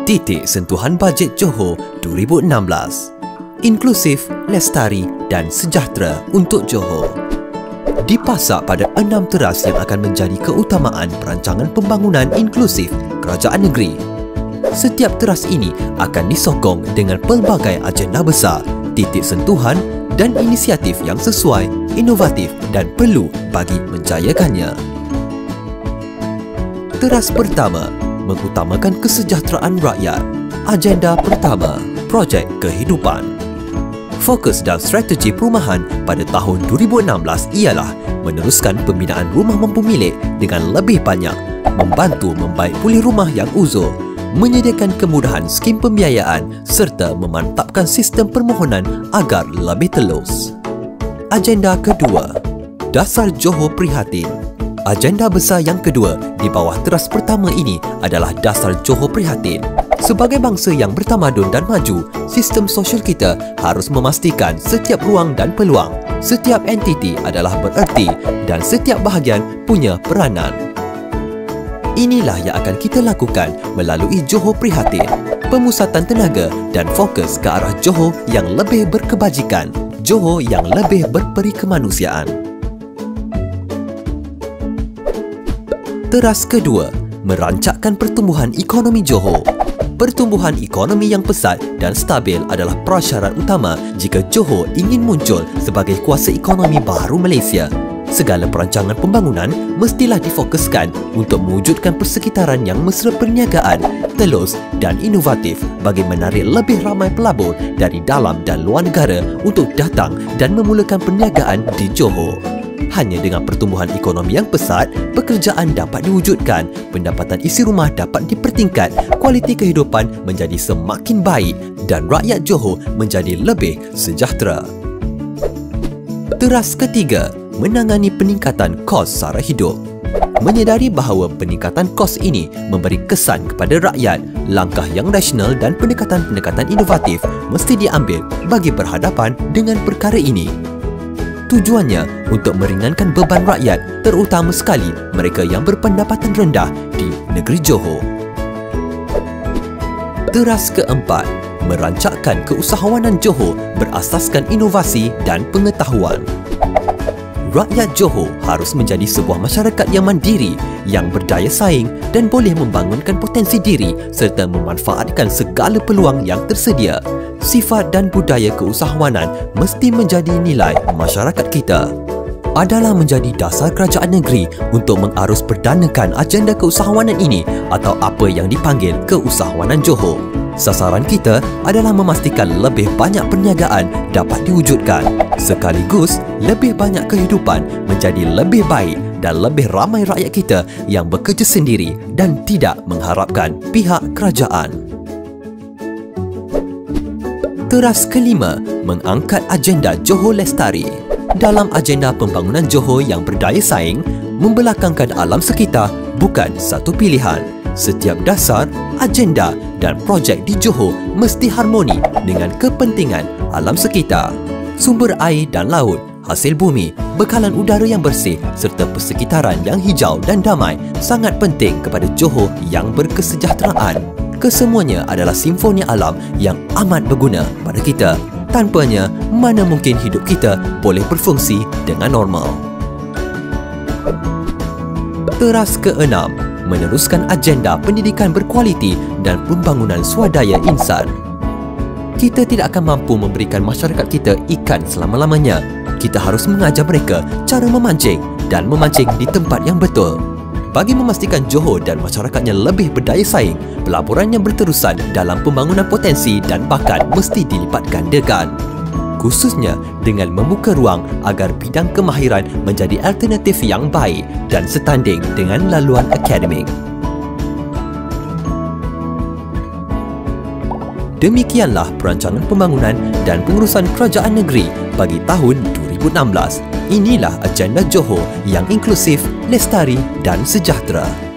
Titik sentuhan bajet Johor 2016. Inklusif, lestari dan sejahtera untuk Johor. Dipasak pada 6 teras yang akan menjadi keutamaan perancangan pembangunan inklusif kerajaan negeri. Setiap teras ini akan disokong dengan pelbagai agenda besar, titik sentuhan dan inisiatif yang sesuai, inovatif dan perlu bagi menjayakannya. Teras pertama, mengutamakan kesejahteraan rakyat. Agenda pertama, projek kehidupan. Fokus dan strategi perumahan pada tahun 2016 ialah meneruskan pembinaan rumah mampu milik dengan lebih banyak, membantu membaik pulih rumah yang uzur, menyediakan kemudahan skim pembiayaan serta memantapkan sistem permohonan agar lebih telus. Agenda kedua, dasar Johor prihatin. Agenda besar yang kedua di bawah teras pertama ini adalah dasar Johor prihatin. Sebagai bangsa yang bertamadun dan maju, sistem sosial kita harus memastikan setiap ruang dan peluang, setiap entiti adalah bererti dan setiap bahagian punya peranan. Inilah yang akan kita lakukan melalui Johor Prihatin, pemusatan tenaga dan fokus ke arah Johor yang lebih berkebajikan, Johor yang lebih berperi kemanusiaan. Teras kedua, merancakkan pertumbuhan ekonomi Johor. Pertumbuhan ekonomi yang pesat dan stabil adalah prasyarat utama jika Johor ingin muncul sebagai kuasa ekonomi baru Malaysia. Segala perancangan pembangunan mestilah difokuskan untuk mewujudkan persekitaran yang mesra perniagaan, telus dan inovatif bagi menarik lebih ramai pelabur dari dalam dan luar negara untuk datang dan memulakan perniagaan di Johor. Hanya dengan pertumbuhan ekonomi yang pesat, pekerjaan dapat diwujudkan, pendapatan isi rumah dapat dipertingkat, kualiti kehidupan menjadi semakin baik dan rakyat Johor menjadi lebih sejahtera. Teras ketiga, menangani peningkatan kos sara hidup. Menyedari bahawa peningkatan kos ini memberi kesan kepada rakyat, langkah yang rasional dan pendekatan-pendekatan inovatif mesti diambil bagi berhadapan dengan perkara ini. Tujuannya untuk meringankan beban rakyat, terutama sekali mereka yang berpendapatan rendah di negeri Johor. Teras keempat, merancakkan keusahawanan Johor berasaskan inovasi dan pengetahuan. Rakyat Johor harus menjadi sebuah masyarakat yang mandiri, yang berdaya saing dan boleh membangunkan potensi diri serta memanfaatkan segala peluang yang tersedia. Sifat dan budaya keusahawanan mesti menjadi nilai masyarakat kita. Adalah menjadi dasar kerajaan negeri untuk mengarus perdanakan agenda keusahawanan ini atau apa yang dipanggil keusahawanan Johor. Sasaran kita adalah memastikan lebih banyak perniagaan dapat diwujudkan, sekaligus lebih banyak kehidupan menjadi lebih baik dan lebih ramai rakyat kita yang bekerja sendiri dan tidak mengharapkan pihak kerajaan. Teras kelima, mengangkat agenda Johor Lestari. Dalam agenda pembangunan Johor yang berdaya saing, membelakangkan alam sekitar bukan satu pilihan. Setiap dasar, agenda dan projek di Johor mesti harmoni dengan kepentingan alam sekitar. Sumber air dan laut, hasil bumi, bekalan udara yang bersih serta persekitaran yang hijau dan damai sangat penting kepada Johor yang berkesejahteraan. Kesemuanya adalah simfoni alam yang amat berguna pada kita. Tanpanya, mana mungkin hidup kita boleh berfungsi dengan normal. Teras keenam, meneruskan agenda pendidikan berkualiti dan pembangunan swadaya insan. Kita tidak akan mampu memberikan masyarakat kita ikan selama-lamanya. Kita harus mengajar mereka cara memancing dan memancing di tempat yang betul. Bagi memastikan Johor dan masyarakatnya lebih berdaya saing, pelaburan yang berterusan dalam pembangunan potensi dan bakat mesti dilipat gandakan. Khususnya dengan membuka ruang agar bidang kemahiran menjadi alternatif yang baik dan setanding dengan laluan akademik. Demikianlah perancangan pembangunan dan pengurusan kerajaan negeri bagi tahun 2016. Inilah agenda Johor yang inklusif, lestari dan sejahtera.